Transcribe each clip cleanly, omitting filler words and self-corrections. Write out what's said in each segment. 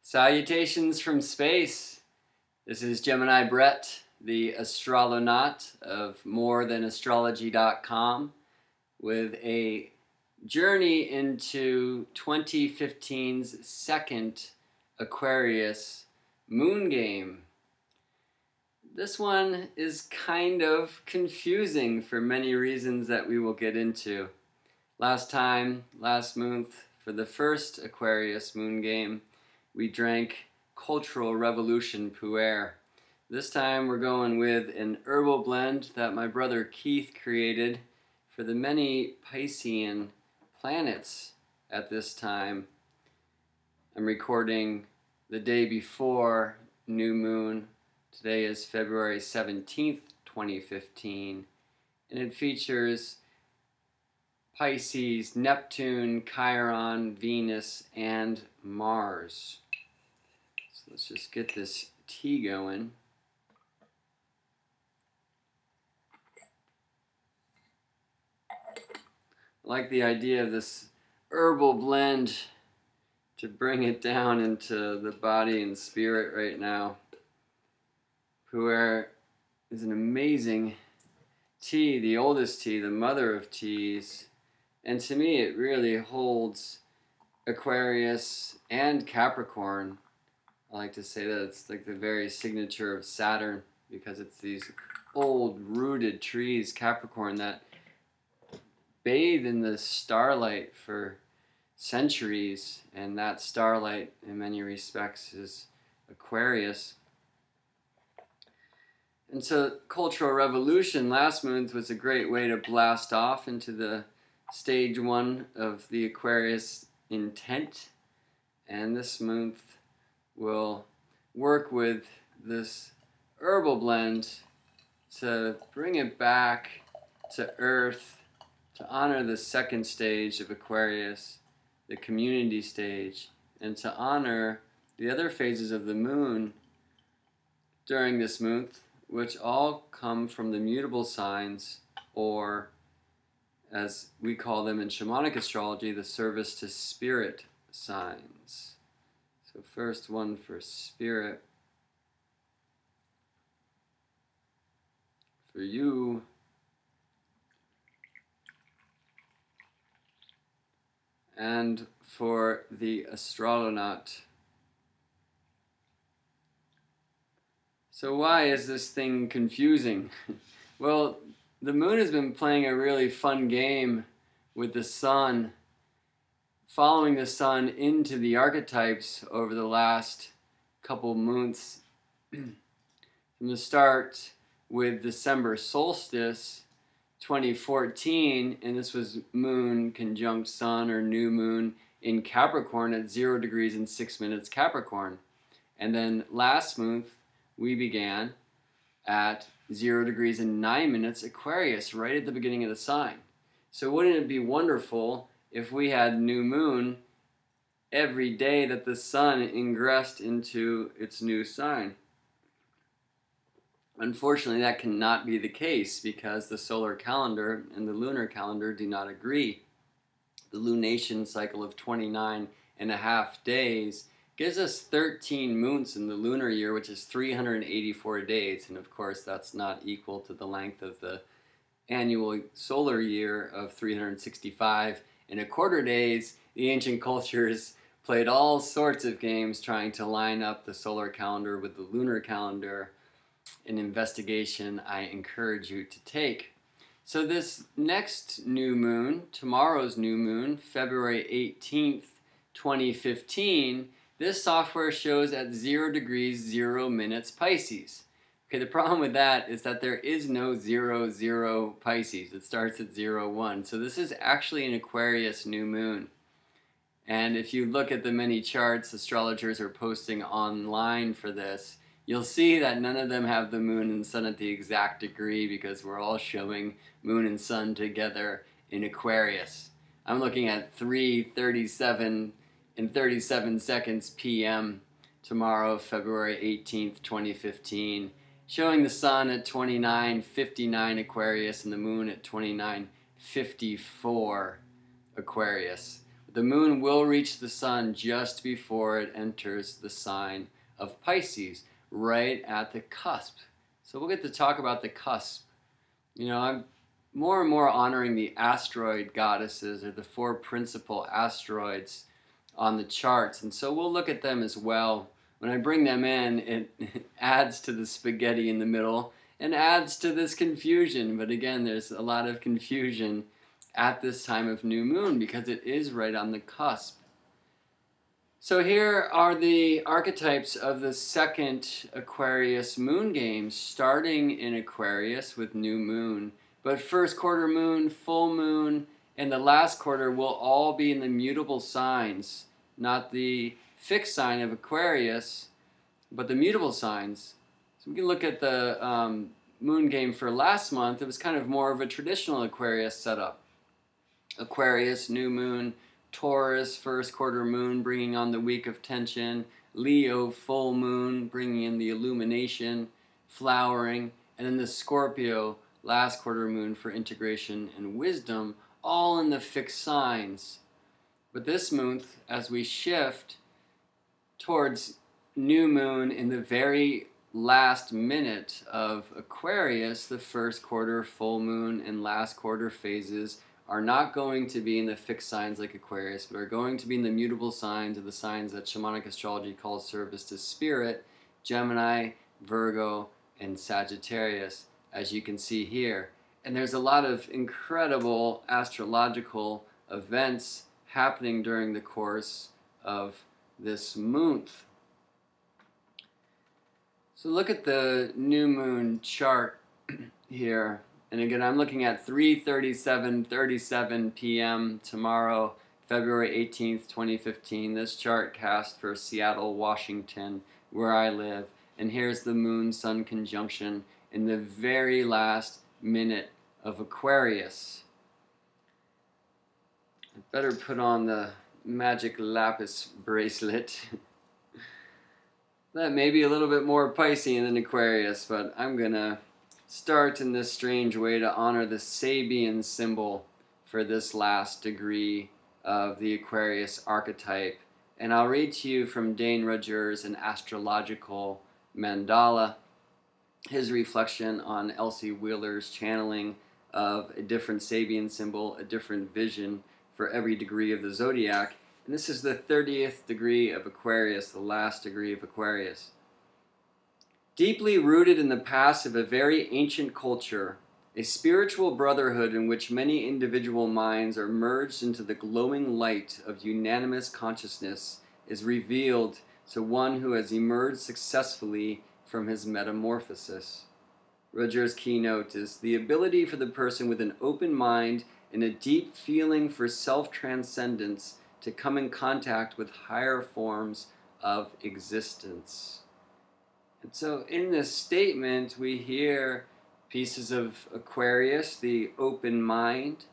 Salutations from space. This is Gemini Brett, the astrolonaut of morethan-astrology.com, with a journey into 2015's second Aquarius moon game. This one is kind of confusing for many reasons that we will get into. Last month, for the first Aquarius moon game, we drank Cultural Revolution Pu'er. This time we're going with an herbal blend that my brother Keith created for the many Piscean planets at this time. I'm recording the day before new moon. Today is February 17th, 2015, and it features Pisces, Neptune, Chiron, Venus, and Mars. So let's just get this tea going. I like the idea of this herbal blend to bring it down into the body and spirit right now. Pu'er is an amazing tea, the oldest tea, the mother of teas. And to me, it really holds Aquarius and Capricorn. I like to say that it's like the very signature of Saturn, because it's these old rooted trees, Capricorn, that bathe in the starlight for centuries. And that starlight, in many respects, is Aquarius. And so Cultural Revolution last month was a great way to blast off into the stage one of the Aquarius intent. And this month we'll work with this herbal blend to bring it back to Earth, to honor the second stage of Aquarius, the community stage, and to honor the other phases of the moon during this month, which all come from the mutable signs, or as we call them in shamanic astrology, the service to spirit signs. So first one for spirit. For you, and for the astrolonaut. So why is this thing confusing? Well, the moon has been playing a really fun game with the sun, following the sun into the archetypes over the last couple months. From the start with December solstice 2014, and this was moon conjunct sun or new moon in Capricorn at 0 degrees and 6 minutes Capricorn. And then last month we began at 0 degrees and 9 minutes Aquarius, right at the beginning of the sign. So wouldn't it be wonderful if we had new moon every day that the sun ingressed into its new sign? Unfortunately, that cannot be the case because the solar calendar and the lunar calendar do not agree. The lunation cycle of 29.5 days gives us 13 moons in the lunar year, which is 384 days. And of course, that's not equal to the length of the annual solar year of 365.25 days. The ancient cultures played all sorts of games trying to line up the solar calendar with the lunar calendar, an investigation I encourage you to take. So this next new moon, tomorrow's new moon, February 18th, 2015, this software shows at 0 degrees 0 minutes Pisces. Okay, the problem with that is that there is no 0 Pisces. It starts at 1. So this is actually an Aquarius new moon. And if you look at the many charts astrologers are posting online for this, you'll see that none of them have the moon and sun at the exact degree, because we're all showing moon and sun together in Aquarius. I'm looking at 3:37 and 37 seconds p.m. tomorrow, February 18th, 2015, showing the sun at 29:59 Aquarius and the moon at 29:54 Aquarius, with the moon will reach the sun just before it enters the sign of Pisces, right at the cusp. So we'll get to talk about the cusp. You know, I'm more and more honoring the asteroid goddesses, or the 4 principal asteroids on the charts, and so we'll look at them as well. When I bring them in, it adds to the spaghetti in the middle and adds to this confusion. But again, there's a lot of confusion at this time of new moon because it is right on the cusp. So here are the archetypes of the second Aquarius moon games, starting in Aquarius with new moon. But first quarter moon, full moon, and the last quarter will all be in the mutable signs, not the fixed sign of Aquarius, but the mutable signs. So we can look at the moon game for last month. It was kind of more of a traditional Aquarius setup. Aquarius, new moon, Taurus, first quarter moon, bringing on the week of tension, Leo, full moon, bringing in the illumination, flowering, and then the Scorpio, last quarter moon for integration and wisdom, all in the fixed signs. But this month, as we shift towards new moon in the very last minute of Aquarius, the first quarter, full moon, and last quarter phases are not going to be in the fixed signs like Aquarius, but are going to be in the mutable signs, of the signs that shamanic astrology calls service to spirit, Gemini, Virgo, and Sagittarius, as you can see here. And there's a lot of incredible astrological events happening during the course of this month. So look at the new moon chart here. And again, I'm looking at 3:37 p.m. tomorrow, February 18th, 2015. This chart cast for Seattle, Washington, where I live. And here's the moon-sun conjunction in the very last minute of Aquarius. I better put on the magic lapis bracelet. That may be a little bit more Piscean than Aquarius, but I'm gonna start in this strange way to honor the Sabian symbol for this last degree of the Aquarius archetype. And I'll read to you from Dane Rogers' An Astrological Mandala, his reflection on Elsie Wheeler's channeling of a different Sabian symbol, a different vision for every degree of the zodiac. And this is the 30th degree of Aquarius, the last degree of Aquarius. Deeply rooted in the past of a very ancient culture, a spiritual brotherhood in which many individual minds are merged into the glowing light of unanimous consciousness is revealed to one who has emerged successfully from his metamorphosis. Roger's keynote is the ability for the person with an open mind and a deep feeling for self-transcendence to come in contact with higher forms of existence. And so in this statement, we hear pieces of Aquarius, the open mind,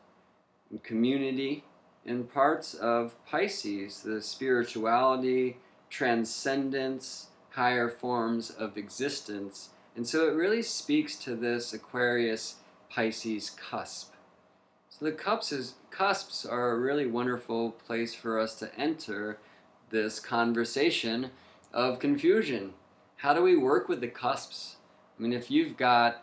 and community, and parts of Pisces, the spirituality, transcendence, higher forms of existence. And so it really speaks to this Aquarius-Pisces cusp. So the cusps are a really wonderful place for us to enter this conversation of confusion. How do we work with the cusps? I mean, if you've got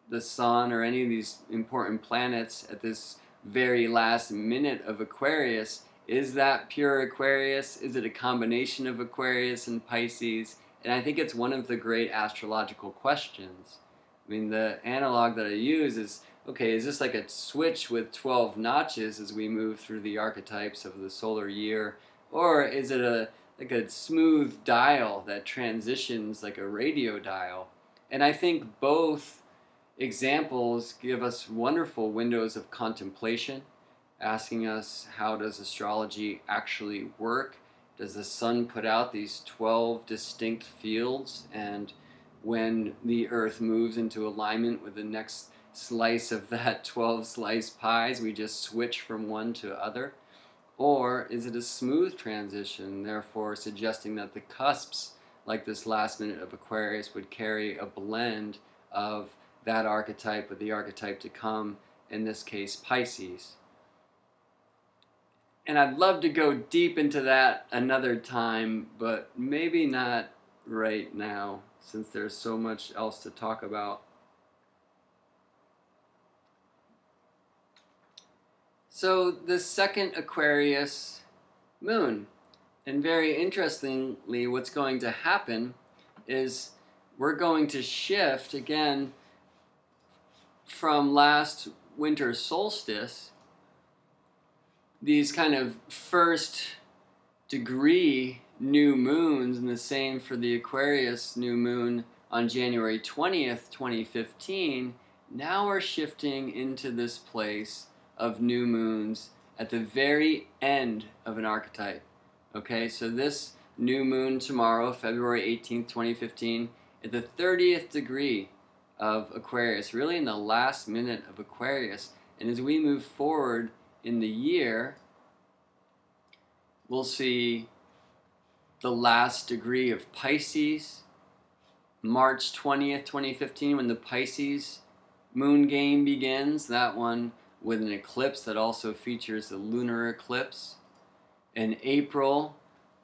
the sun or any of these important planets at this very last minute of Aquarius, is that pure Aquarius? Is it a combination of Aquarius and Pisces? And I think it's one of the great astrological questions. I mean, the analog that I use is, okay, is this like a switch with 12 notches as we move through the archetypes of the solar year? Or is it like a smooth dial that transitions like a radio dial? And I think both examples give us wonderful windows of contemplation, asking us, how does astrology actually work? Does the sun put out these 12 distinct fields, and when the earth moves into alignment with the next slice of that 12 slice pies, we just switch from one to other? Or is it a smooth transition, therefore suggesting that the cusps, like this last minute of Aquarius, would carry a blend of that archetype with the archetype to come, in this case Pisces? And I'd love to go deep into that another time, but maybe not right now, since there's so much else to talk about. So the second Aquarius moon, and very interestingly, what's going to happen is we're going to shift again from last winter solstice, these kind of first degree new moons, and the same for the Aquarius new moon on January 20th, 2015, now we're shifting into this place of new moons at the very end of an archetype. Okay, so this new moon tomorrow, February 18th, 2015, at the 30th degree of Aquarius, really in the last minute of Aquarius. And as we move forward in the year, we'll see the last degree of Pisces, March 20th, 2015, when the Pisces moon game begins, that one with an eclipse that also features the lunar eclipse. In April,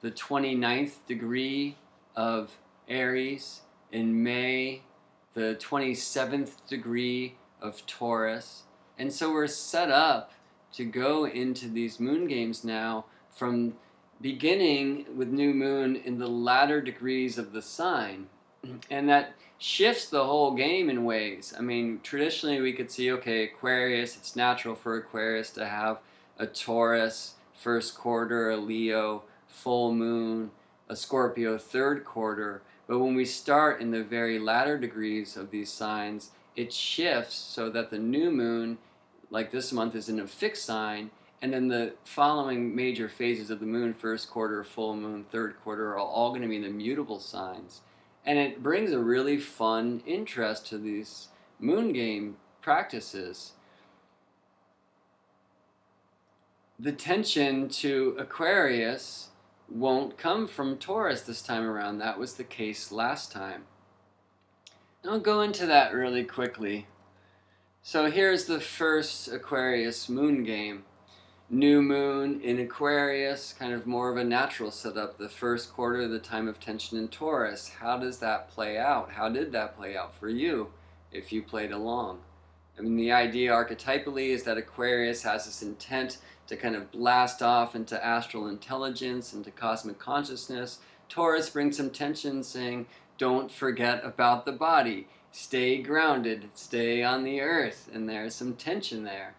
the 29th degree of Aries. In May, the 27th degree of Taurus. And so we're set up to go into these moon games now from beginning with new moon in the latter degrees of the sign. And that shifts the whole game in ways. I mean, traditionally we could see, okay, Aquarius, it's natural for Aquarius to have a Taurus first quarter, a Leo full moon, a Scorpio third quarter. But when we start in the very latter degrees of these signs, it shifts so that the new moon, like this month, is in a fixed sign, and then the following major phases of the moon, first quarter, full moon, third quarter, are all going to be in the mutable signs. And it brings a really fun interest to these moon game practices. The tension to Aquarius won't come from Taurus this time around. That was the case last time. I'll go into that really quickly. So here's the first Aquarius moon game. New moon in Aquarius, kind of more of a natural setup. The first quarter, the time of tension in Taurus. How does that play out? How did that play out for you if you played along? I mean, the idea archetypally is that Aquarius has this intent to kind of blast off into astral intelligence, into cosmic consciousness. Taurus brings some tension, saying, don't forget about the body. Stay grounded. Stay on the earth. And there's some tension there.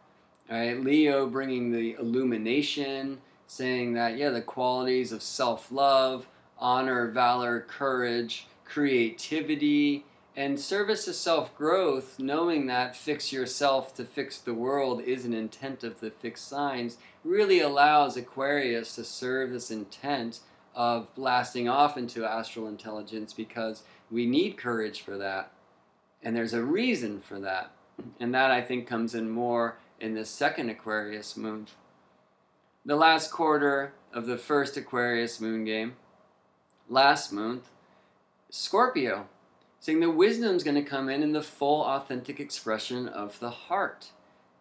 All right, Leo bringing the illumination, saying that, yeah, the qualities of self-love, honor, valor, courage, creativity, and service to self-growth, knowing that fix yourself to fix the world is an intent of the fixed signs, really allows Aquarius to serve this intent of blasting off into astral intelligence, because we need courage for that. And there's a reason for that. And that, I think, comes in more in the second Aquarius moon. The last quarter of the first Aquarius moon game, last month, Scorpio, saying the wisdom's going to come in the full authentic expression of the heart.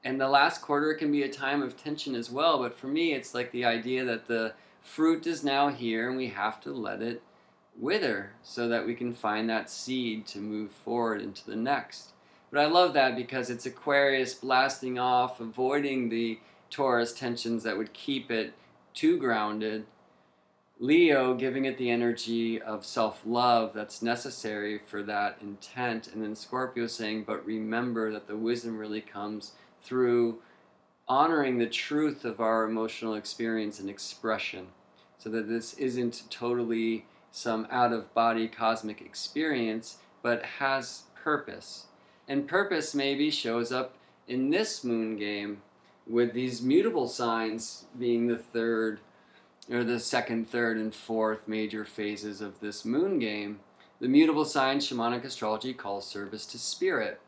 And the last quarter can be a time of tension as well, but for me it's like the idea that the fruit is now here and we have to let it wither so that we can find that seed to move forward into the next. But I love that because it's Aquarius blasting off, avoiding the Taurus tensions that would keep it too grounded. Leo giving it the energy of self-love that's necessary for that intent. And then Scorpio saying, but remember that the wisdom really comes through honoring the truth of our emotional experience and expression, so that this isn't totally some out-of-body cosmic experience, but has purpose. And purpose maybe shows up in this moon game with these mutable signs being the third, or the second, third, and fourth major phases of this moon game. The mutable signs shamanic astrology calls service to spirit.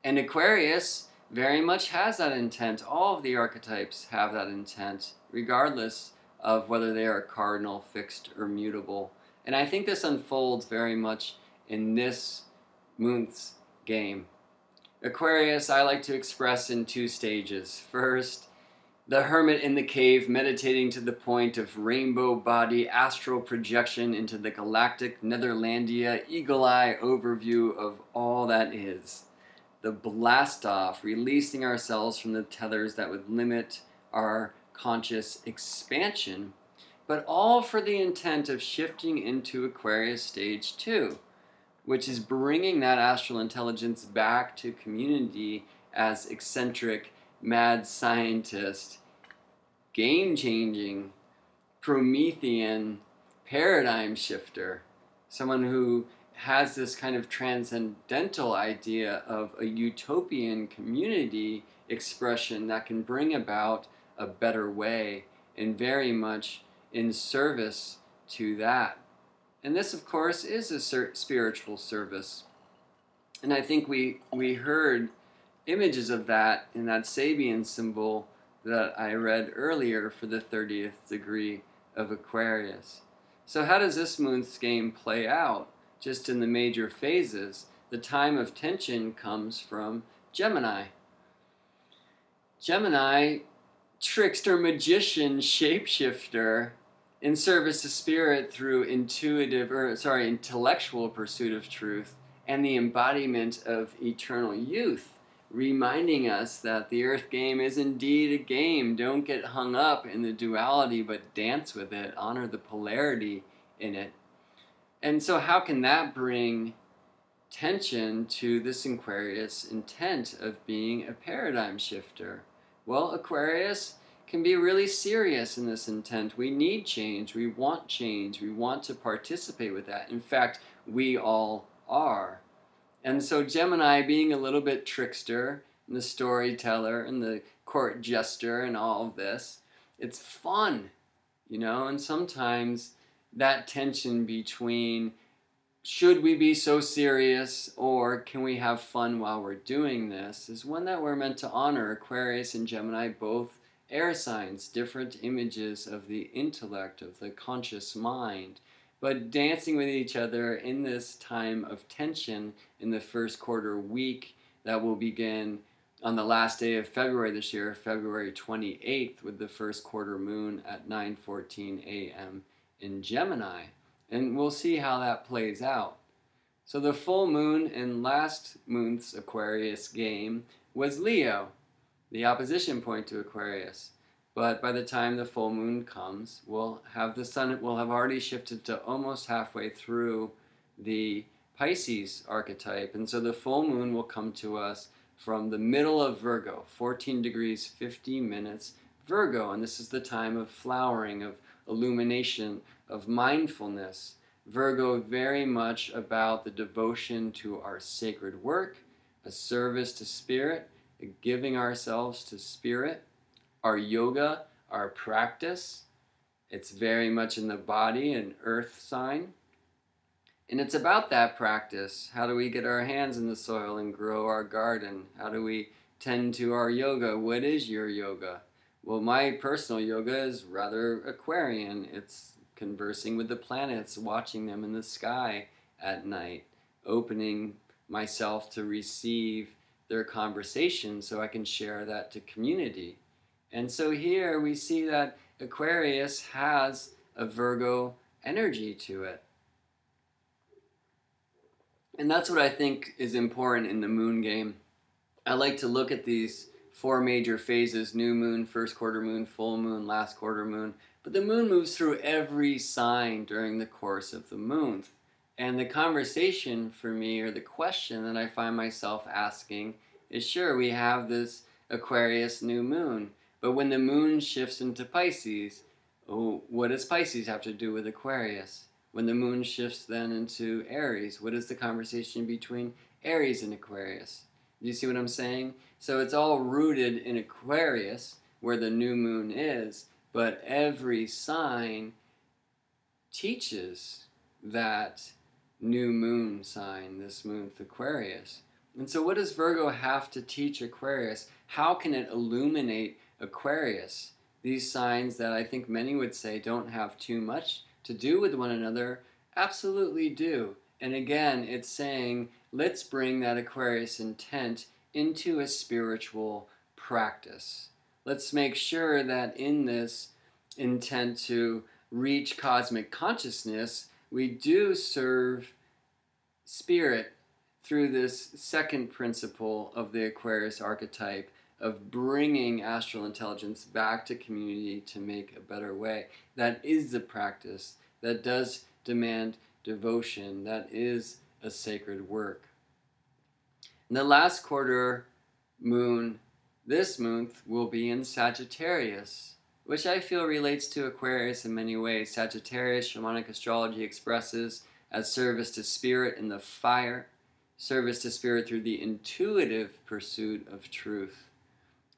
And Aquarius very much has that intent. All of the archetypes have that intent, regardless of whether they are cardinal, fixed, or mutable. And I think this unfolds very much in this month's game. Aquarius, I like to express in two stages. First, The hermit in the cave meditating to the point of rainbow body astral projection into the galactic Netherlandia eagle-eye overview of all that is. The blast off, releasing ourselves from the tethers that would limit our conscious expansion, but all for the intent of shifting into Aquarius stage 2, which is bringing that astral intelligence back to community as eccentric, mad scientist, game-changing, Promethean paradigm shifter, someone who has this kind of transcendental idea of a utopian community expression that can bring about a better way, and very much in service to that. And this, of course, is a spiritual service. And I think we heard images of that in that Sabian symbol that I read earlier for the 30th degree of Aquarius. So how does this moon's game play out? Just in the major phases, the time of tension comes from Gemini. Gemini, trickster, magician, shapeshifter, in service to spirit through intellectual pursuit of truth and the embodiment of eternal youth, reminding us that the earth game is indeed a game. Don't get hung up in the duality, but dance with it. Honor the polarity in it. And so how can that bring tension to this Aquarius intent of being a paradigm shifter? Well, Aquarius can be really serious in this intent. We need change. We want change. We want to participate with that. In fact, we all are. And so Gemini, being a little bit trickster and the storyteller and the court jester and all of this, it's fun, you know, and sometimes that tension between should we be so serious or can we have fun while we're doing this is one that we're meant to honor. Aquarius and Gemini, both air signs, different images of the intellect, of the conscious mind, but dancing with each other in this time of tension in the first quarter week that will begin on the last day of February this year, February 28th, with the first quarter moon at 9:14 a.m. in Gemini. And we'll see how that plays out. So the full moon in last month's Aquarius game was Leo, the opposition point to Aquarius. But by the time the full moon comes, we'll have the sun will have already shifted to almost halfway through the Pisces archetype. And so the full moon will come to us from the middle of Virgo, 14 degrees 50 minutes Virgo. And this is the time of flowering, of illumination, of mindfulness. Virgo, very much about the devotion to our sacred work, a service to spirit, a giving ourselves to spirit. Our yoga, our practice, it's very much in the body, an earth sign. And it's about that practice. How do we get our hands in the soil and grow our garden? How do we tend to our yoga? What is your yoga? Well, my personal yoga is rather Aquarian. It's conversing with the planets, watching them in the sky at night, opening myself to receive their conversation so I can share that to community. And so here we see that Aquarius has a Virgo energy to it. And that's what I think is important in the moon game. I like to look at these four major phases: new moon, first quarter moon, full moon, last quarter moon. But the moon moves through every sign during the course of the month. And the conversation for me, or the question that I find myself asking, is sure, we have this Aquarius new moon. But when the moon shifts into Pisces, what does Pisces have to do with Aquarius? When the moon shifts then into Aries, what is the conversation between Aries and Aquarius? Do you see what I'm saying? So it's all rooted in Aquarius, where the new moon is, but every sign teaches that new moon sign, this month, Aquarius. And so what does Virgo have to teach Aquarius? How can it illuminate Aquarius? These signs that I think many would say don't have too much to do with one another, absolutely do. And again, it's saying, let's bring that Aquarius intent into a spiritual practice. Let's make sure that in this intent to reach cosmic consciousness, we do serve spirit through this second principle of the Aquarius archetype of bringing astral intelligence back to community to make a better way. That is the practice that does demand devotion. That is a sacred work. And the last quarter moon this month will be in Sagittarius, which I feel relates to Aquarius in many ways. Sagittarius, shamanic astrology expresses as service to spirit in the fire, service to spirit through the intuitive pursuit of truth,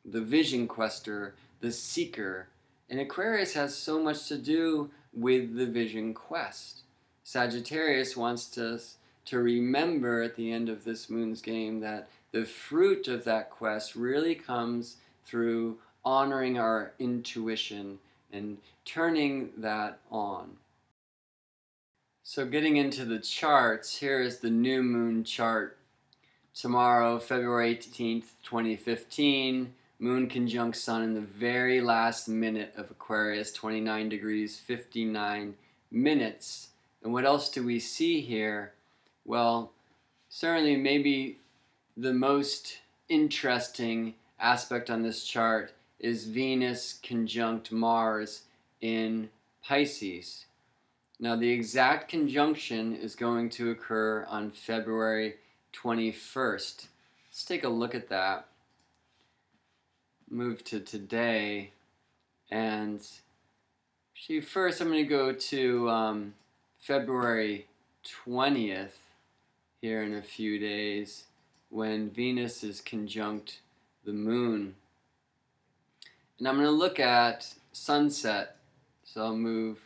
the vision quester, the seeker. And Aquarius has so much to do with the vision quest. Sagittarius wants us to remember at the end of this moon's game that the fruit of that quest really comes through honoring our intuition and turning that on. So getting into the charts, here is the new moon chart. Tomorrow, February 18th, 2015, moon conjunct sun in the very last minute of Aquarius, 29 degrees, 59 minutes. And what else do we see here? Well, certainly maybe the most interesting aspect on this chart is Venus conjunct Mars in Pisces. Now the exact conjunction is going to occur on February 21st. Let's take a look at that. Move to today, and actually first I'm going to go to February 20th here in a few days, when Venus is conjunct the moon. And I'm going to look at sunset. So I'll move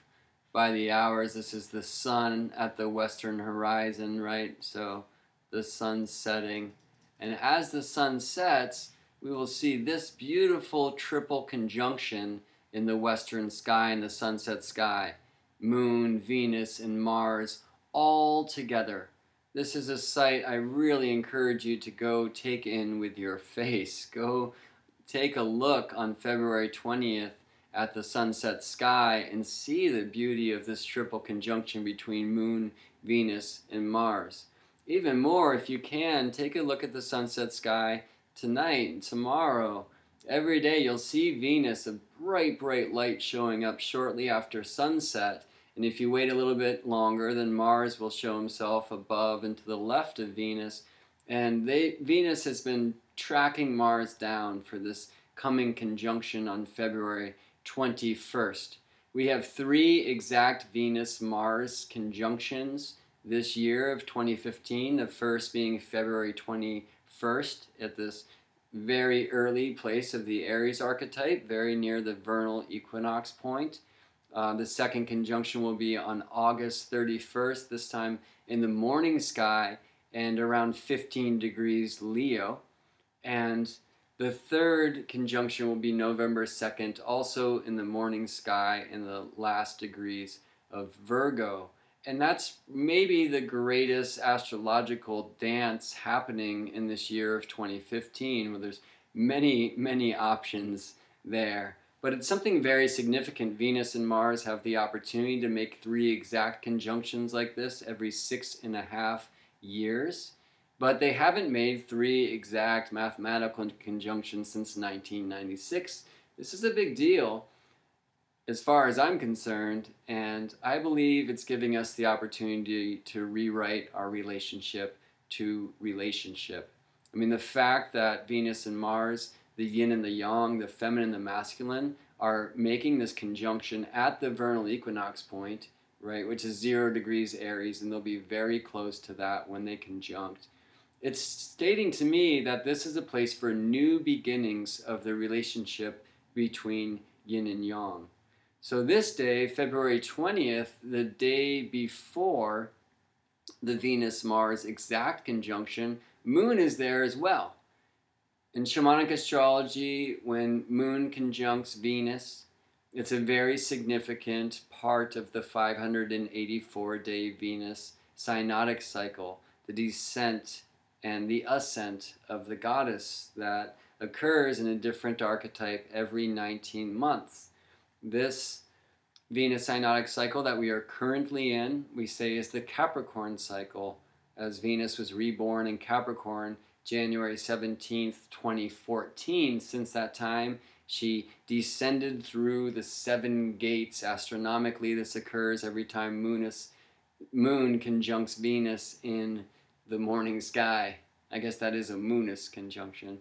by the hours. This is the sun at the western horizon, right? So the sun's setting. And as the sun sets, we will see this beautiful triple conjunction in the western sky, in the sunset sky. Moon, Venus, and Mars all together. This is a sight I really encourage you to go take in with your face. Go take a look on February 20th at the sunset sky and see the beauty of this triple conjunction between Moon, Venus, and Mars. Even more, if you can, take a look at the sunset sky tonight and tomorrow. Every day you'll see Venus, a bright, bright light showing up shortly after sunset. And if you wait a little bit longer, then Mars will show himself above and to the left of Venus. And Venus has been tracking Mars down for this coming conjunction on February 21st. We have 3 exact Venus-Mars conjunctions this year of 2015, the first being February 21st at this very early place of the Aries archetype, very near the vernal equinox point. The second conjunction will be on August 31st, this time in the morning sky and around 15 degrees Leo. And the third conjunction will be November 2nd, also in the morning sky in the last degrees of Virgo. And that's maybe the greatest astrological dance happening in this year of 2015, where there's many, many options there. But it's something very significant. Venus and Mars have the opportunity to make 3 exact conjunctions like this every 6.5 years. But they haven't made 3 exact mathematical conjunctions since 1996. This is a big deal as far as I'm concerned, and I believe it's giving us the opportunity to rewrite our relationship to relationship. I mean, the fact that Venus and Mars, the yin and the yang, the feminine and the masculine, are making this conjunction at the vernal equinox point, right, which is 0 degrees Aries, and they'll be very close to that when they conjunct. It's stating to me that this is a place for new beginnings of the relationship between yin and yang. So this day, February 20th, the day before the Venus-Mars exact conjunction, Moon is there as well. In shamanic astrology, when Moon conjuncts Venus, it's a very significant part of the 584-day Venus synodic cycle, the descent and the ascent of the goddess that occurs in a different archetype every 19 months. This Venus synodic cycle that we are currently in, we say, is the Capricorn cycle, as Venus was reborn in Capricorn January 17th, 2014. Since that time, she descended through the 7 gates. Astronomically, this occurs every time Moon conjuncts Venus in the morning sky. I guess that is a Moonus conjunction.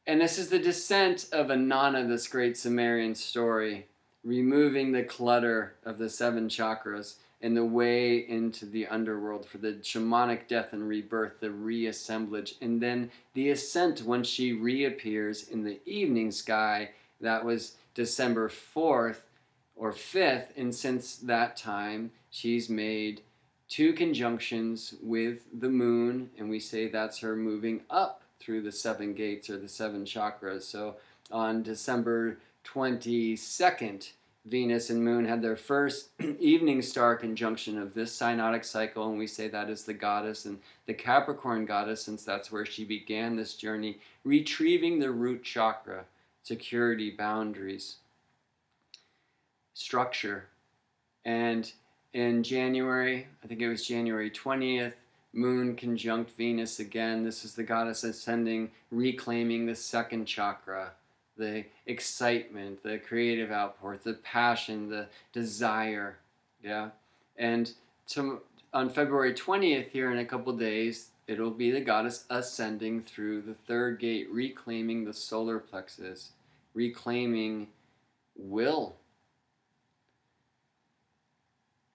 And this is the descent of Inanna, this great Sumerian story, removing the clutter of the 7 chakras and the way into the underworld for the shamanic death and rebirth, the reassemblage, and then the ascent when she reappears in the evening sky. That was December 4th or 5th, and since that time she's made 2 conjunctions with the moon, and we say that's her moving up through the 7 gates or the 7 chakras. So on December 22nd, Venus and Moon had their first evening star conjunction of this synodic cycle, and we say that is the goddess and the Capricorn goddess, since that's where she began this journey, retrieving the root chakra, security, boundaries, structure. And in January, I think it was January 20th, Moon conjunct Venus again. This is the goddess ascending, reclaiming the 2nd chakra, the excitement, the creative output, the passion, the desire, yeah? And on February 20th, here in a couple days, it'll be the goddess ascending through the 3rd gate, reclaiming the solar plexus, reclaiming will.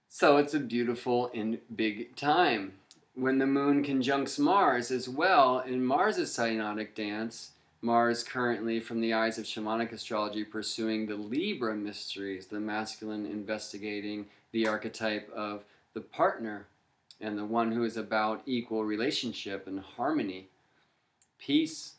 So it's a beautiful and big time. When the moon conjuncts Mars as well, in Mars' synodic dance, Mars currently, from the eyes of shamanic astrology, pursuing the Libra mysteries, the masculine investigating the archetype of the partner and the one who is about equal relationship and harmony, peace.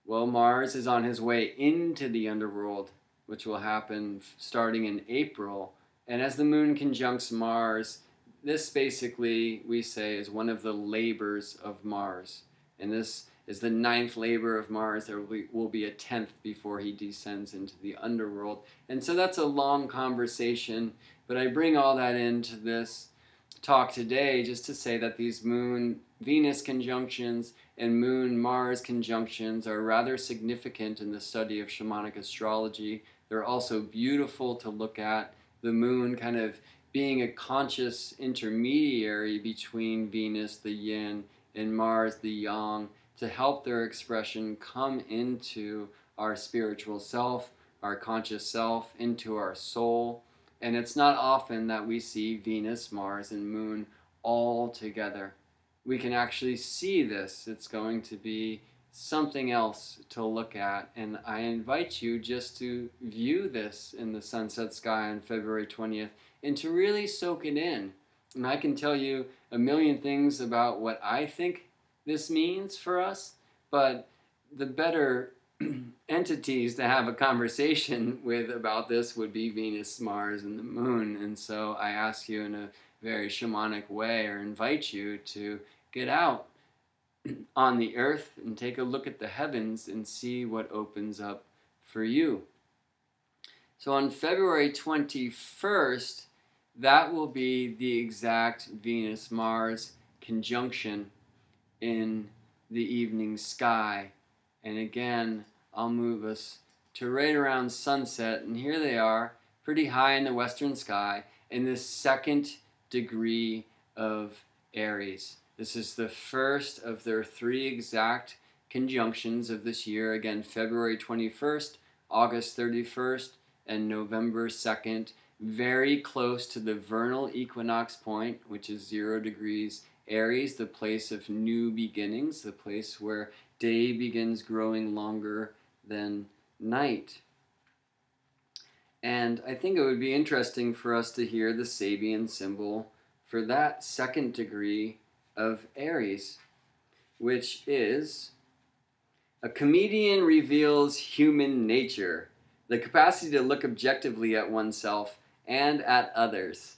Well, Mars is on his way into the underworld, which will happen starting in April. And as the moon conjuncts Mars, this basically, we say, is one of the labors of Mars. And this is the 9th labor of Mars. There will be a 10th before he descends into the underworld. And so that's a long conversation, but I bring all that into this talk today just to say that these Moon-Venus conjunctions and Moon-Mars conjunctions are rather significant in the study of shamanic astrology. They're also beautiful to look at. The moon kind of being a conscious intermediary between Venus, the yin, and Mars, the yang, to help their expression come into our spiritual self, our conscious self, into our soul. And it's not often that we see Venus, Mars, and Moon all together. We can actually see this. It's going to be something else to look at, and I invite you just to view this in the sunset sky on February 20th and to really soak it in. And I can tell you a million things about what I think this means for us, but the better entities to have a conversation with about this would be Venus, Mars, and the moon. And so I ask you in a very shamanic way, or invite you to get out on the earth and take a look at the heavens and see what opens up for you. So on February 21st, that will be the exact Venus-Mars conjunction in the evening sky. And again, I'll move us to right around sunset, and here they are, pretty high in the western sky, in the 2nd degree of Aries. This is the first of their 3 exact conjunctions of this year. Again, February 21st, August 31st, and November 2nd. Very close to the vernal equinox point, which is 0 degrees Aries, the place of new beginnings, the place where day begins growing longer than night. And I think it would be interesting for us to hear the Sabian symbol for that 2nd degree of Aries, which is: a comedian reveals human nature, the capacity to look objectively at oneself and at others.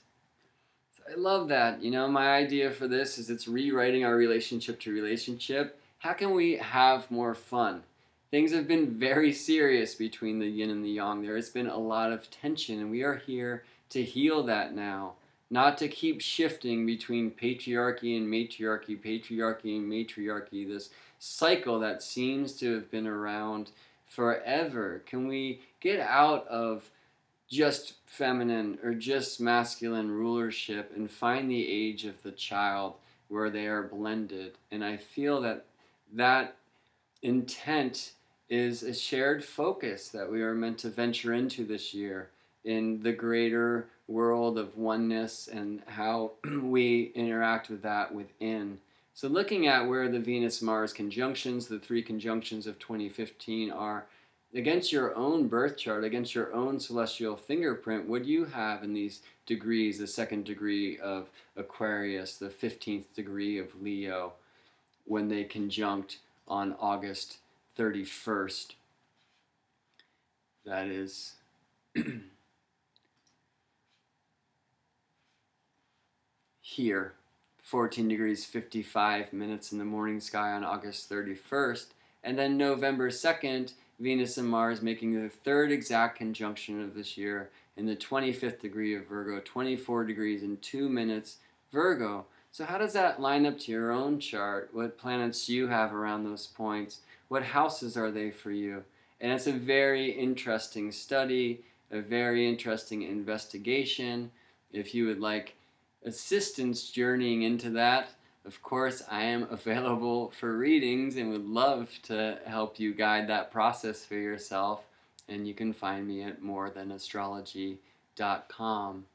So I love that. You know, my idea for this is it's rewriting our relationship to relationship. How can we have more fun? Things have been very serious between the yin and the yang. There has been a lot of tension, and we are here to heal that now. Not to keep shifting between patriarchy and matriarchy, patriarchy and matriarchy, this cycle that seems to have been around forever. Can we get out of just feminine or just masculine rulership and find the age of the child where they are blended? And I feel that that intent is a shared focus that we are meant to venture into this year in the greater world of oneness and how we interact with that within. So looking at where the Venus-Mars conjunctions, the 3 conjunctions of 2015 are, against your own birth chart, against your own celestial fingerprint, what do you have in these degrees, the 2nd degree of Aquarius, the 15th degree of Leo, when they conjunct on August 31st? That is here, 14 degrees 55 minutes in the morning sky on August 31st. And then November 2nd, Venus and Mars making the 3rd exact conjunction of this year in the 25th degree of Virgo, 24 degrees and 2 minutes Virgo. So how does that line up to your own chart? What planets do you have around those points? What houses are they for you? And it's a very interesting study, a very interesting investigation. If you would like assistance journeying into that, of course, I am available for readings and would love to help you guide that process for yourself. And you can find me at morethan-astrology.com.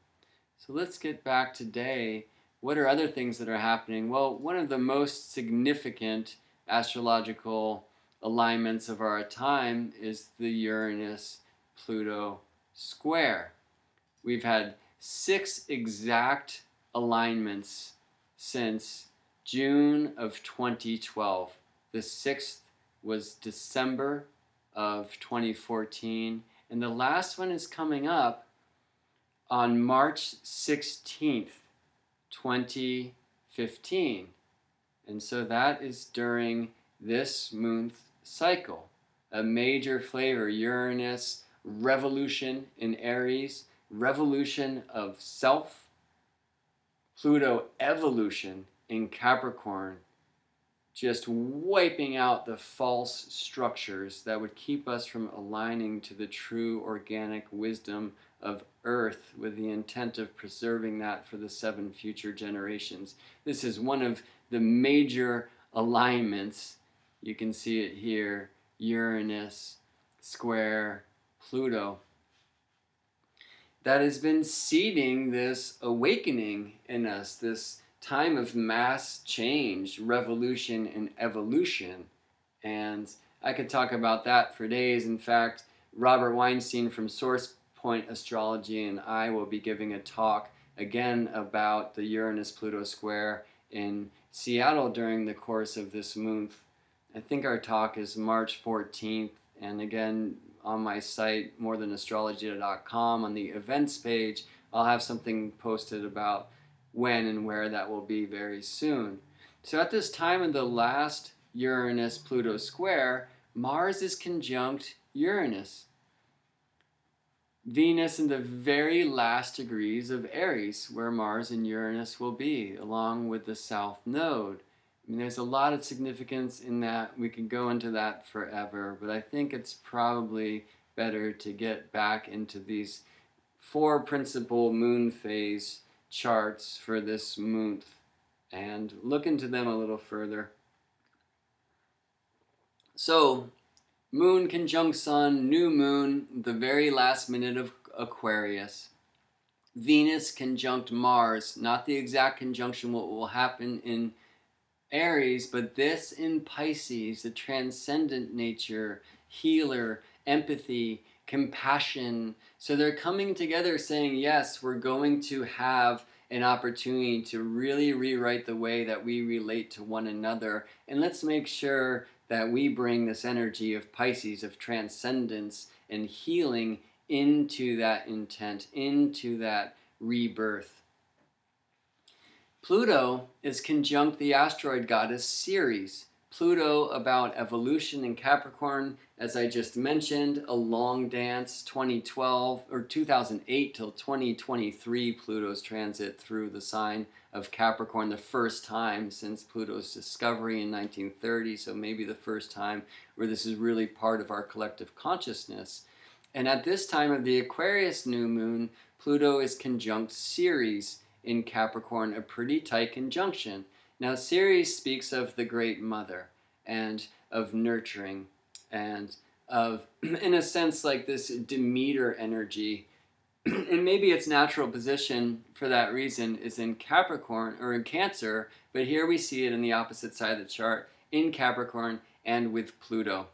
So let's get back today. What are other things that are happening? Well, one of the most significant astrological alignments of our time is the Uranus-Pluto Square. We've had 6 exact alignments since June of 2012. The 6th was December of 2014, and the last one is coming up on March 16th, 2015. And so that is during this month cycle. A major flavor, Uranus, revolution in Aries, revolution of self, Pluto evolution in Capricorn, just wiping out the false structures that would keep us from aligning to the true organic wisdom of Earth with the intent of preserving that for the 7 future generations. This is one of the major alignments. You can see it here, Uranus square Pluto, that has been seeding this awakening in us, this time of mass change, revolution, and evolution. And I could talk about that for days. In fact, Robert Weinstein from Source Point Astrology and I will be giving a talk again about the Uranus-Pluto Square in Seattle during the course of this month. I think our talk is March 14th, and again, on my site, morethan-astrology.com, on the events page, I'll have something posted about when and where that will be very soon. So at this time in the last Uranus-Pluto square, Mars is conjunct Uranus. Venus in the very last degrees of Aries, where Mars and Uranus will be, along with the South Node. I mean, there's a lot of significance in that. We could go into that forever, but I think it's probably better to get back into these 4 principal moon phase charts for this month and look into them a little further. So, Moon conjunct Sun, new moon, the very last minute of Aquarius. Venus conjunct Mars, not the exact conjunction what will happen in Aries, but this in Pisces, the transcendent nature, healer, empathy, compassion. So they're coming together saying, yes, we're going to have an opportunity to really rewrite the way that we relate to one another. And let's make sure that we bring this energy of Pisces, of transcendence and healing into that intent, into that rebirth. Pluto is conjunct the asteroid goddess Ceres, Pluto about evolution in Capricorn, as I just mentioned, a long dance, 2012 or 2008 till 2023, Pluto's transit through the sign of Capricorn, the first time since Pluto's discovery in 1930, so maybe the first time where this is really part of our collective consciousness. And at this time of the Aquarius new moon, Pluto is conjunct Ceres in Capricorn, a pretty tight conjunction. Now, Ceres speaks of the Great Mother and of nurturing and of, in a sense, like this Demeter energy. And maybe its natural position for that reason is in Capricorn or in Cancer, but here we see it in the opposite side of the chart in Capricorn and with Pluto.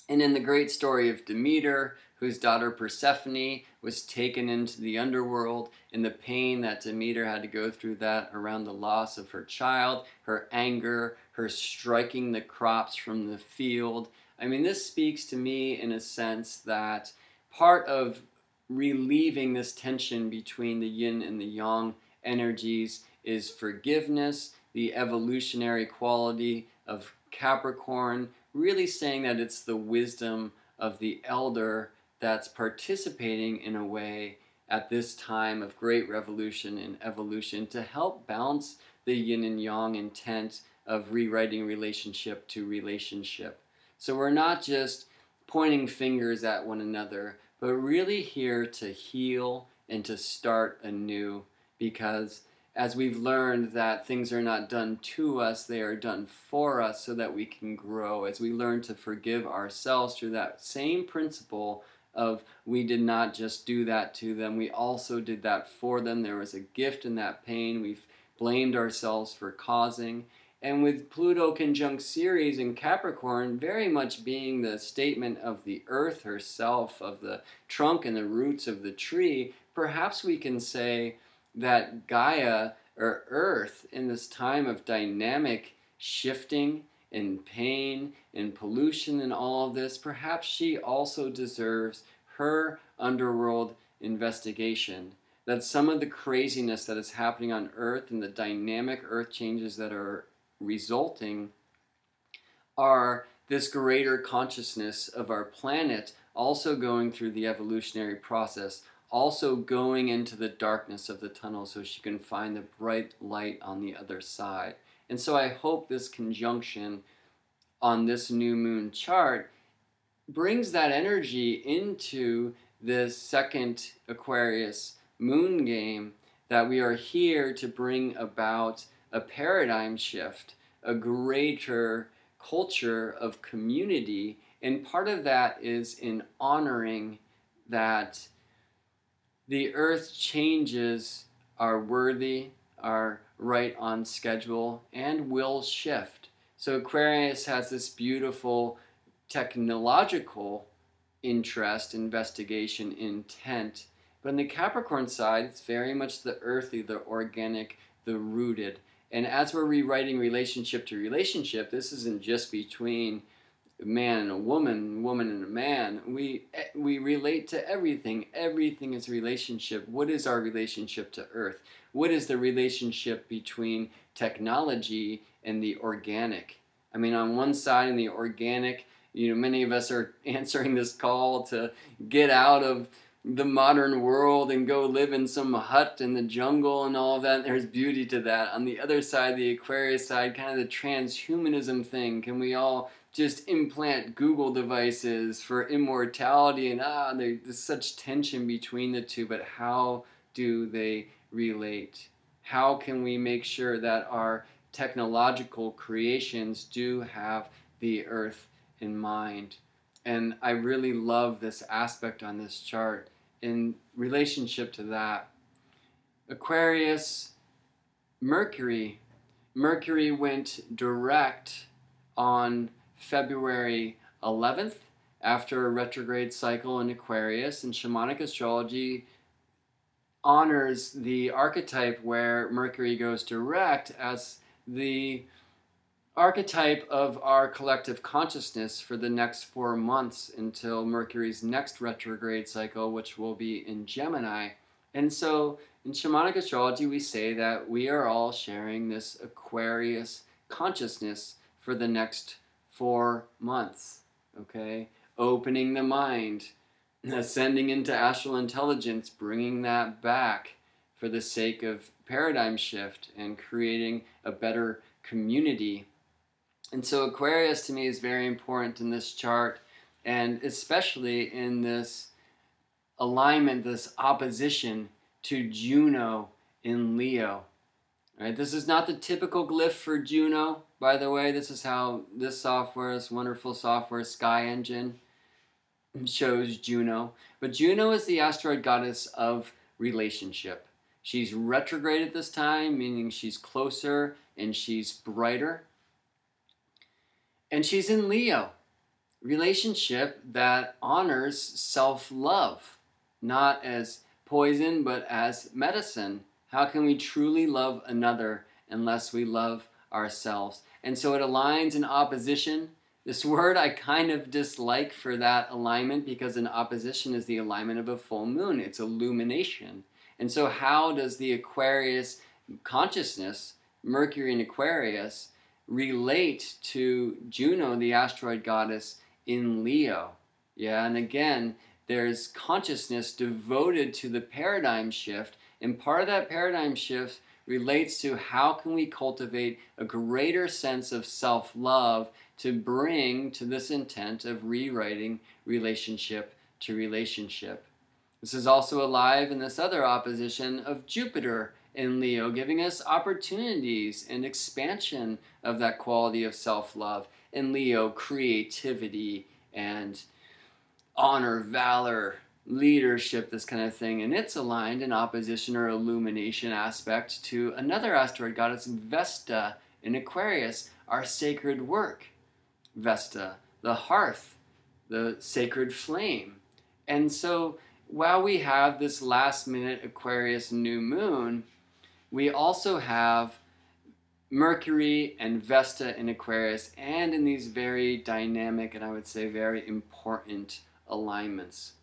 And in the great story of Demeter, whose daughter Persephone was taken into the underworld, and the pain that Demeter had to go through that around the loss of her child, her anger, her striking the crops from the field. I mean, this speaks to me in a sense that part of relieving this tension between the yin and the yang energies is forgiveness, the evolutionary quality of Capricorn, really saying that it's the wisdom of the elder that's participating in a way at this time of great revolution and evolution to help balance the yin and yang intent of rewriting relationship to relationship. So we're not just pointing fingers at one another, but really here to heal and to start anew, because as we've learned that things are not done to us, they are done for us so that we can grow. As we learn to forgive ourselves through that same principle of we did not just do that to them, we also did that for them. There was a gift in that pain we've blamed ourselves for causing. And with Pluto conjunct Ceres in Capricorn very much being the statement of the earth herself, of the trunk and the roots of the tree, perhaps we can say that Gaia, or Earth, in this time of dynamic shifting and pain and pollution and all of this, perhaps she also deserves her underworld investigation. That some of the craziness that is happening on Earth and the dynamic Earth changes that are resulting are this greater consciousness of our planet also going through the evolutionary process, also going into the darkness of the tunnel so she can find the bright light on the other side. And so I hope this conjunction on this new moon chart brings that energy into this second Aquarius moon game, that we are here to bring about a paradigm shift, a greater culture of community, and part of that is in honoring that the earth changes are worthy, are right on schedule, and will shift. So Aquarius has this beautiful technological interest, investigation, intent, but on the Capricorn side, it's very much the earthy, the organic, the rooted. And as we're rewriting relationship to relationship, this isn't just between a man and a woman and a man. We relate to everything. Everything is relationship. What is our relationship to Earth? What is the relationship between technology and the organic? I mean, on one side, in the organic, many of us are answering this call to get out of the modern world and go live in some hut in the jungle and all of that. There's beauty to that. On the other side, the Aquarius side, kind of the transhumanism thing. Can we all just implant Google devices for immortality? And there's such tension between the two, but how do they relate? How can we make sure that our technological creations do have the earth in mind? And I really love this aspect on this chart in relationship to that. Aquarius, Mercury went direct on February 11th after a retrograde cycle in Aquarius, and shamanic astrology honors the archetype where Mercury goes direct as the archetype of our collective consciousness for the next 4 months until Mercury's next retrograde cycle, which will be in Gemini. And so in shamanic astrology, we say that we are all sharing this Aquarius consciousness for the next 4 months. Okay? Opening the mind, ascending into astral intelligence, bringing that back for the sake of paradigm shift and creating a better community. And so Aquarius to me is very important in this chart, and especially in this alignment, this opposition to Juno in Leo. Right? This is not the typical glyph for Juno, by the way. This is how this software, this wonderful software, Sky Engine, shows Juno. But Juno is the asteroid goddess of relationship. She's retrograde at this time, meaning she's closer and she's brighter. And she's in Leo, relationship that honors self-love, not as poison, but as medicine. How can we truly love another unless we love ourselves? And so it aligns in opposition. This word I kind of dislike for that alignment, because an opposition is the alignment of a full moon. It's illumination. And so how does the Aquarius consciousness, Mercury in Aquarius, relate to Juno, the asteroid goddess in Leo? Yeah, and again, there's consciousness devoted to the paradigm shift, and part of that paradigm shift relates to how can we cultivate a greater sense of self-love to bring to this intent of rewriting relationship to relationship. This is also alive in this other opposition of Jupiter in Leo, giving us opportunities and expansion of that quality of self-love. In Leo, creativity and honor, valor, leadership, this kind of thing. And it's aligned in opposition or illumination aspect to another asteroid goddess, Vesta in Aquarius, our sacred work. Vesta, the hearth, the sacred flame. And so while we have this last minute Aquarius new moon, we also have Mercury and Vesta in Aquarius, and in these very dynamic and I would say very important alignments.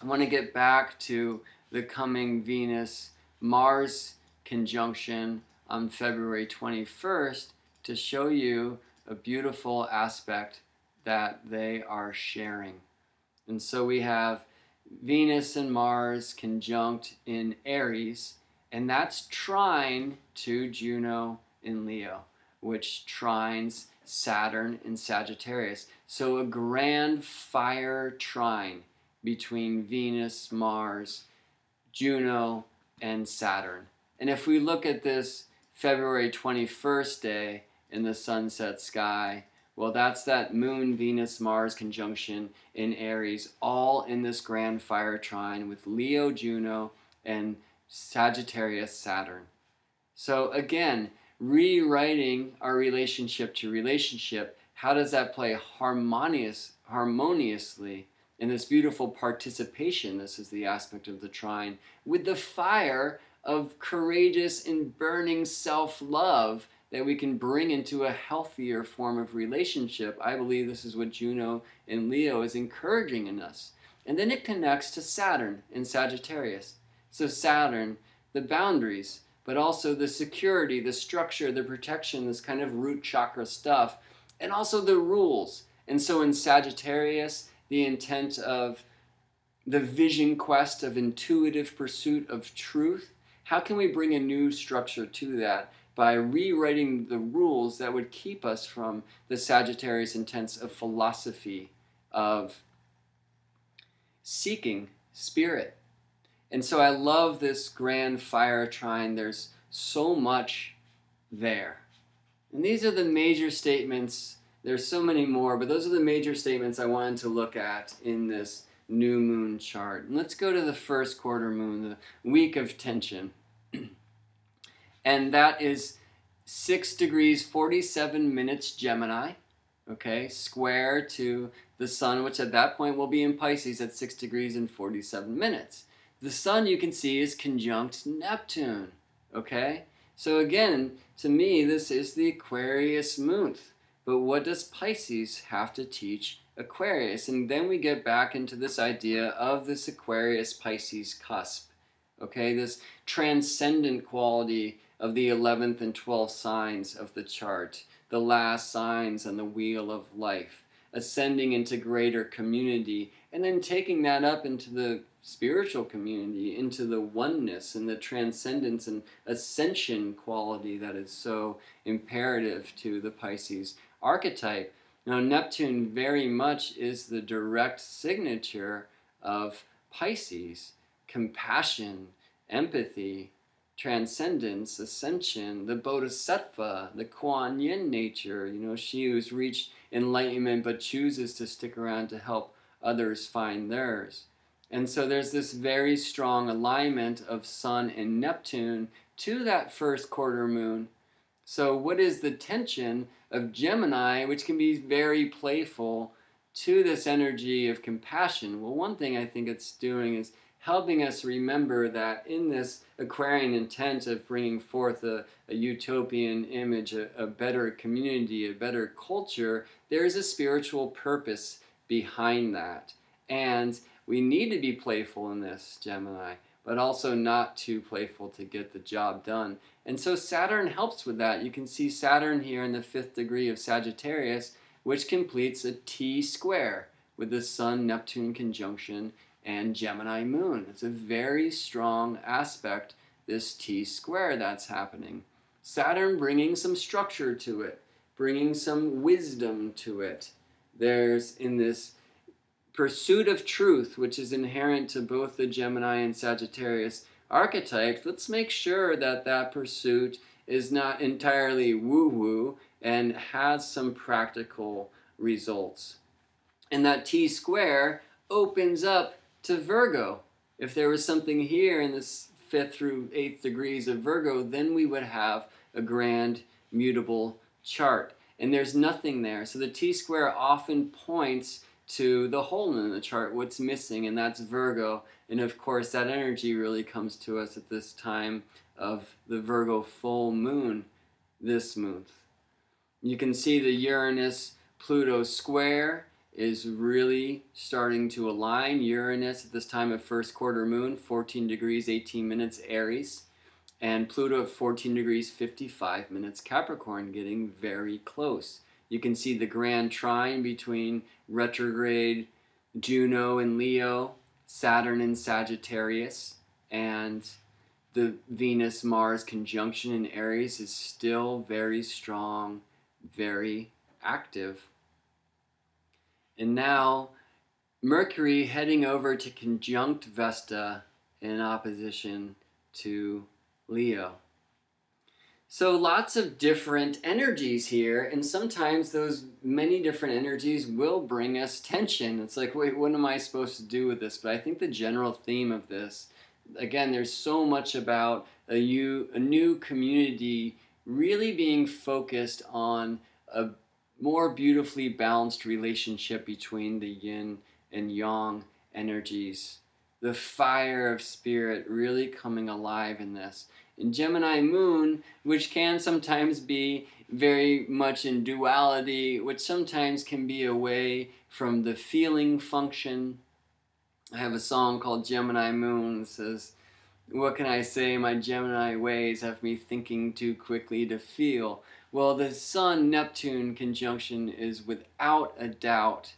I want to get back to the coming Venus-Mars conjunction on February 21st to show you a beautiful aspect that they are sharing. And so we have Venus and Mars conjunct in Aries, and that's trine to Juno in Leo, which trines Saturn in Sagittarius. So a grand fire trine between Venus, Mars, Juno, and Saturn. And if we look at this February 21st day in the sunset sky, well, that's that Moon, Venus, Mars conjunction in Aries, all in this grand fire trine with Leo, Juno, and Sagittarius, Saturn. So again, rewriting our relationship to relationship, how does that play harmoniously in this beautiful participation? This is the aspect of the trine, with the fire of courageous and burning self-love that we can bring into a healthier form of relationship. I believe this is what Juno in Leo is encouraging in us. And then it connects to Saturn in Sagittarius. So Saturn, the boundaries, but also the security, the structure, the protection, this kind of root chakra stuff, and also the rules. And so in Sagittarius, the intent of the vision quest of intuitive pursuit of truth. How can we bring a new structure to that by rewriting the rules that would keep us from the Sagittarius intents of philosophy, of seeking spirit? And so I love this grand fire trine. There's so much there. And these are the major statements. There's so many more, but those are the major statements I wanted to look at in this new moon chart. And let's go to the first quarter moon, the week of tension. And that is 6 degrees 47 minutes Gemini, okay, square to the sun, which at that point will be in Pisces at 6 degrees and 47 minutes. The sun, you can see, is conjunct Neptune, okay? So again, to me, this is the Aquarius Moonth. But what does Pisces have to teach Aquarius? And then we get back into this idea of this Aquarius-Pisces cusp, okay? This transcendent quality of the 11th and 12th signs of the chart. the last signs on the wheel of life, ascending into greater community, and then taking that up into the spiritual community, into the oneness and the transcendence and ascension quality that is so imperative to the Pisces archetype. Now, Neptune very much is the direct signature of Pisces: compassion, empathy, transcendence, ascension, the bodhisattva, the Kuan Yin nature, she who's reached enlightenment but chooses to stick around to help others find theirs. And so there's this very strong alignment of Sun and Neptune to that first quarter moon. So what is the tension of Gemini, which can be very playful, to this energy of compassion? Well, one thing I think it's doing is helping us remember that in this Aquarian intent of bringing forth a utopian image, a better community, a better culture, there is a spiritual purpose behind that. And we need to be playful in this, Gemini, but also not too playful to get the job done. And so Saturn helps with that. You can see Saturn here in the 5th degree of Sagittarius, which completes a T-square with the Sun-Neptune conjunction and Gemini moon. It's a very strong aspect, this T-square that's happening. Saturn bringing some structure to it, bringing some wisdom to it. There's, in this pursuit of truth, which is inherent to both the Gemini and Sagittarius archetypes, let's make sure that that pursuit is not entirely woo-woo and has some practical results. And that T-square opens up to Virgo. If there was something here in this 5th through 8th degrees of Virgo, then we would have a grand mutable chart. And there's nothing there. So the T-square often points to the hole in the chart, what's missing, and that's Virgo. And of course that energy really comes to us at this time of the Virgo full moon this month. You can see the Uranus-Pluto Square is really starting to align. Uranus at this time of first quarter moon, 14 degrees 18 minutes Aries, and Pluto at 14 degrees 55 minutes Capricorn, getting very close. You can see the grand trine between retrograde Juno in Leo, Saturn in Sagittarius, and the Venus-Mars conjunction in Aries is still very strong, very active. And now Mercury heading over to conjunct Vesta in opposition to Leo. So lots of different energies here, and sometimes those many different energies will bring us tension. It's like, wait, what am I supposed to do with this? But I think the general theme of this, again, there's so much about a new community really being focused on a more beautifully balanced relationship between the yin and yang energies. The fire of spirit really coming alive in this. In Gemini moon, which can sometimes be very much in duality, which sometimes can be away from the feeling function. I have a song called Gemini Moon. It says, what can I say? My Gemini ways have me thinking too quickly to feel. Well, the Sun-Neptune conjunction is without a doubt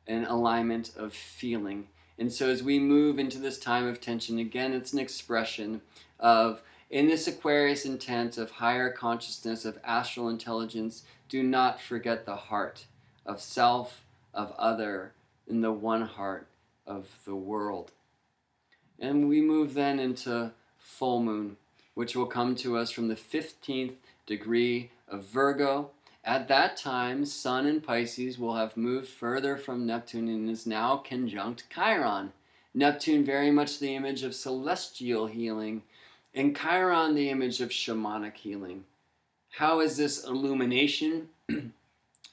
an alignment of feeling. And so as we move into this time of tension, again, it's an expression of, in this Aquarius intent of higher consciousness, of astral intelligence, do not forget the heart of self, of other, and the one heart of the world. And we move then into full moon, which will come to us from the 15th degree of Virgo. At that time, Sun in Pisces will have moved further from Neptune and is now conjunct Chiron. Neptune very much the image of celestial healing, and Chiron the image of shamanic healing. How is this illumination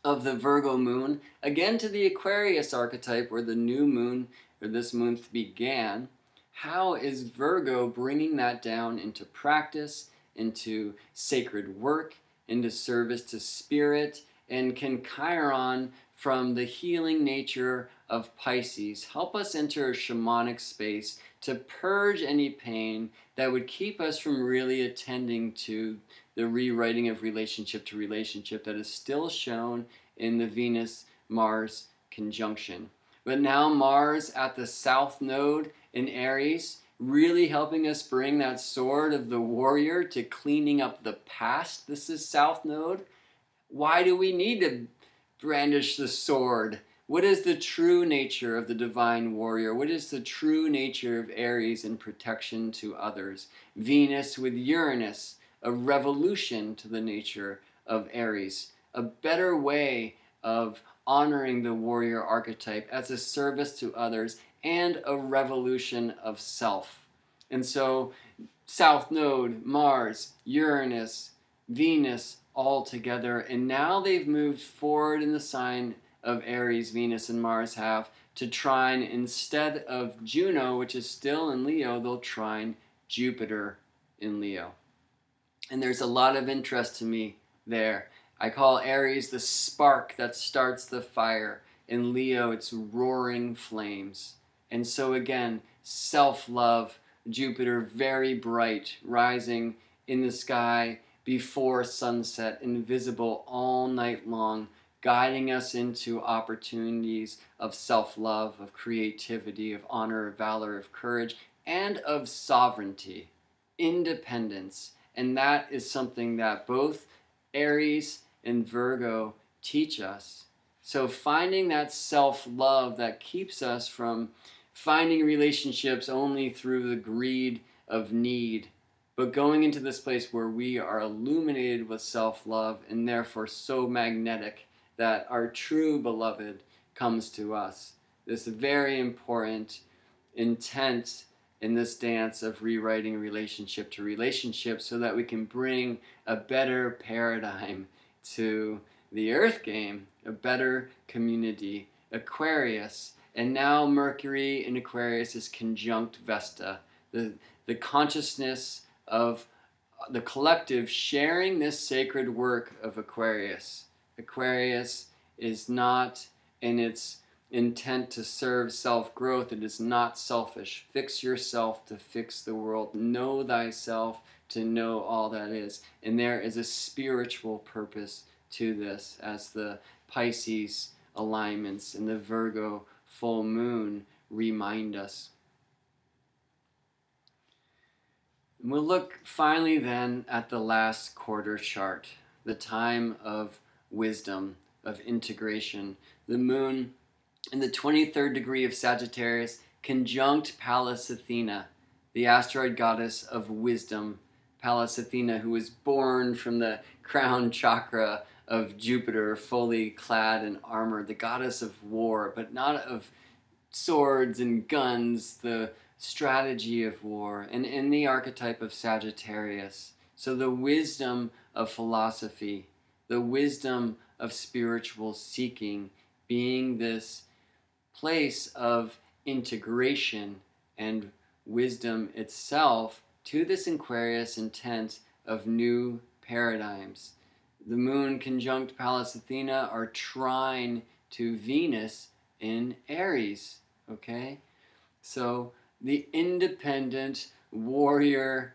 of the Virgo moon, again to the Aquarius archetype where the new moon, or this month, began? How is Virgo bringing that down into practice, into sacred work, into service to spirit? And can Chiron, from the healing nature of Pisces, help us enter a shamanic space to purge any pain that would keep us from really attending to the rewriting of relationship to relationship that is still shown in the Venus-Mars conjunction. But now Mars at the South Node in Aries, really helping us bring that sword of the warrior to cleaning up the past. This is South Node. Why do we need to brandish the sword? What is the true nature of the divine warrior? What is the true nature of Aries in protection to others? Venus with Uranus, a revolution to the nature of Aries, a better way of honoring the warrior archetype as a service to others, and a revolution of self. And so South Node, Mars, Uranus, Venus all together, and now they've moved forward in the sign of Aries. Venus and Mars have to trine, instead of Juno, which is still in Leo, they'll trine Jupiter in Leo. And there's a lot of interest to me there. I call Aries the spark that starts the fire. In Leo, it's roaring flames. And so again, self-love, Jupiter very bright, rising in the sky before sunset, invisible all night long, guiding us into opportunities of self-love, of creativity, of honor, of valor, of courage, and of sovereignty, independence. And that is something that both Aries and Virgo teach us. So finding that self-love that keeps us from finding relationships only through the greed of need, but going into this place where we are illuminated with self-love and therefore so magnetic that our true beloved comes to us. This very important intent in this dance of rewriting relationship to relationship, so that we can bring a better paradigm to the Earth game, a better community. Aquarius, and now Mercury in Aquarius is conjunct Vesta, the consciousness of the collective sharing this sacred work of Aquarius. Aquarius is not in its intent to serve self-growth. It is not selfish. Fix yourself to fix the world. Know thyself to know all that is. And there is a spiritual purpose to this, as the Pisces alignments and the Virgo full moon remind us. And we'll look finally then at the last quarter chart, the time of wisdom, of integration. The moon in the 23rd degree of Sagittarius, conjunct Pallas Athena, the asteroid goddess of wisdom. Pallas Athena, who was born from the crown chakra of Jupiter, fully clad in armor, the goddess of war, but not of swords and guns, the strategy of war, and in the archetype of Sagittarius. So the wisdom of philosophy, the wisdom of spiritual seeking, being this place of integration and wisdom itself to this Aquarius intent of new paradigms. The moon conjunct Pallas Athena are trine to Venus in Aries, okay? So the independent warrior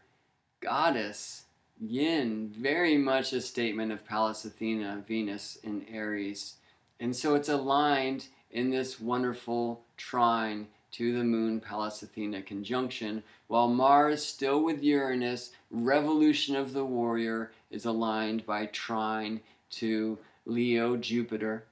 goddess, yin, very much a statement of Pallas Athena, Venus in Aries. And so it's aligned in this wonderful trine to the moon Pallas Athena conjunction, while Mars, still with Uranus, revolution of the warrior, is aligned by trine to Leo Jupiter.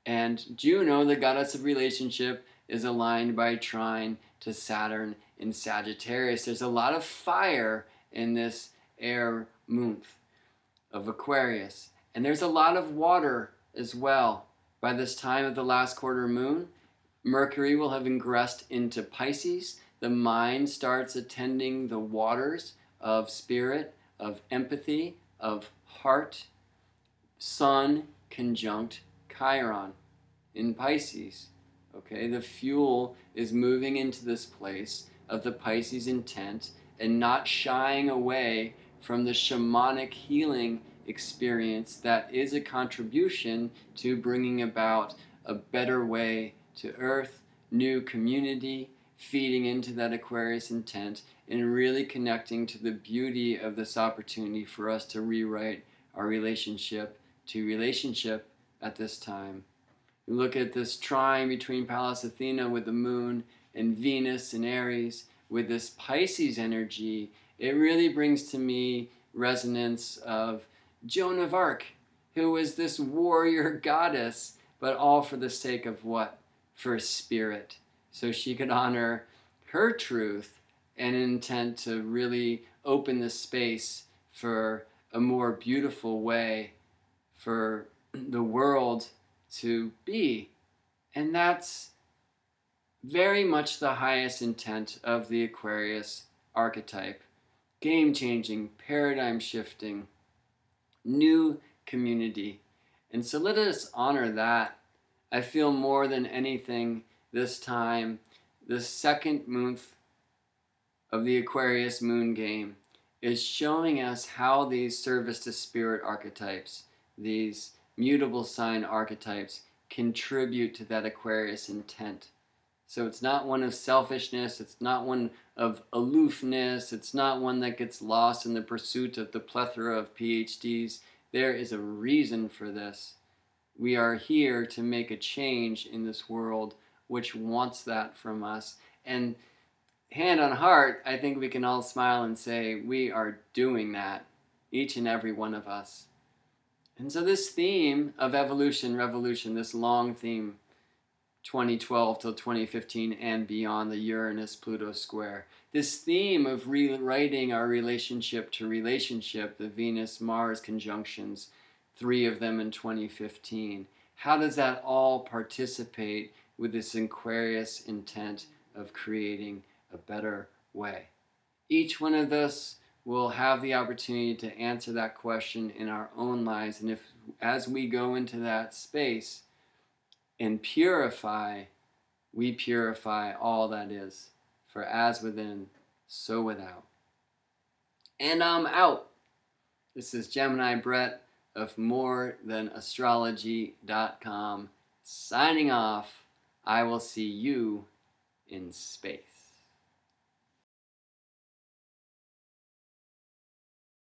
And Juno, the goddess of relationship, is aligned by trine to Saturn in Sagittarius. There's a lot of fire in this air month of Aquarius. And there's a lot of water as well. By this time of the last quarter moon, Mercury will have ingressed into Pisces. The mind starts attending the waters of spirit, of empathy, of heart. Sun conjunct Chiron in Pisces. Okay, the fuel is moving into this place of the Pisces intent and not shying away from the shamanic healing experience that is a contribution to bringing about a better way to Earth, new community, feeding into that Aquarius intent and really connecting to the beauty of this opportunity for us to rewrite our relationship to relationship at this time. We look at this trine between Pallas Athena with the moon and Venus and Aries with this Pisces energy. It really brings to me resonance of Joan of Arc, who was this warrior goddess, but all for the sake of what? For spirit. So she could honor her truth and intent to really open the space for a more beautiful way for the world to be. And that's very much the highest intent of the Aquarius archetype. Game-changing, paradigm-shifting, new community. And so let us honor that. I feel more than anything this time, the second month of the Aquarius moon game is showing us how these service to spirit archetypes, these mutable sign archetypes, contribute to that Aquarius intent. So it's not one of selfishness, it's not one of aloofness, it's not one that gets lost in the pursuit of the plethora of PhDs. There is a reason for this. We are here to make a change in this world which wants that from us. And hand on heart, I think we can all smile and say we are doing that, each and every one of us. And so this theme of evolution, revolution, this long theme, 2012 till 2015 and beyond, the Uranus-Pluto Square, this theme of rewriting our relationship to relationship, the Venus-Mars conjunctions, 3 of them in 2015. How does that all participate with this Aquarius intent of creating a better way? Each one of us will have the opportunity to answer that question in our own lives. And if, as we go into that space and purify, we purify all that is. For as within, so without. And I'm out. This is Gemini Brett of morethan astrology.com signing off. I will see you in space.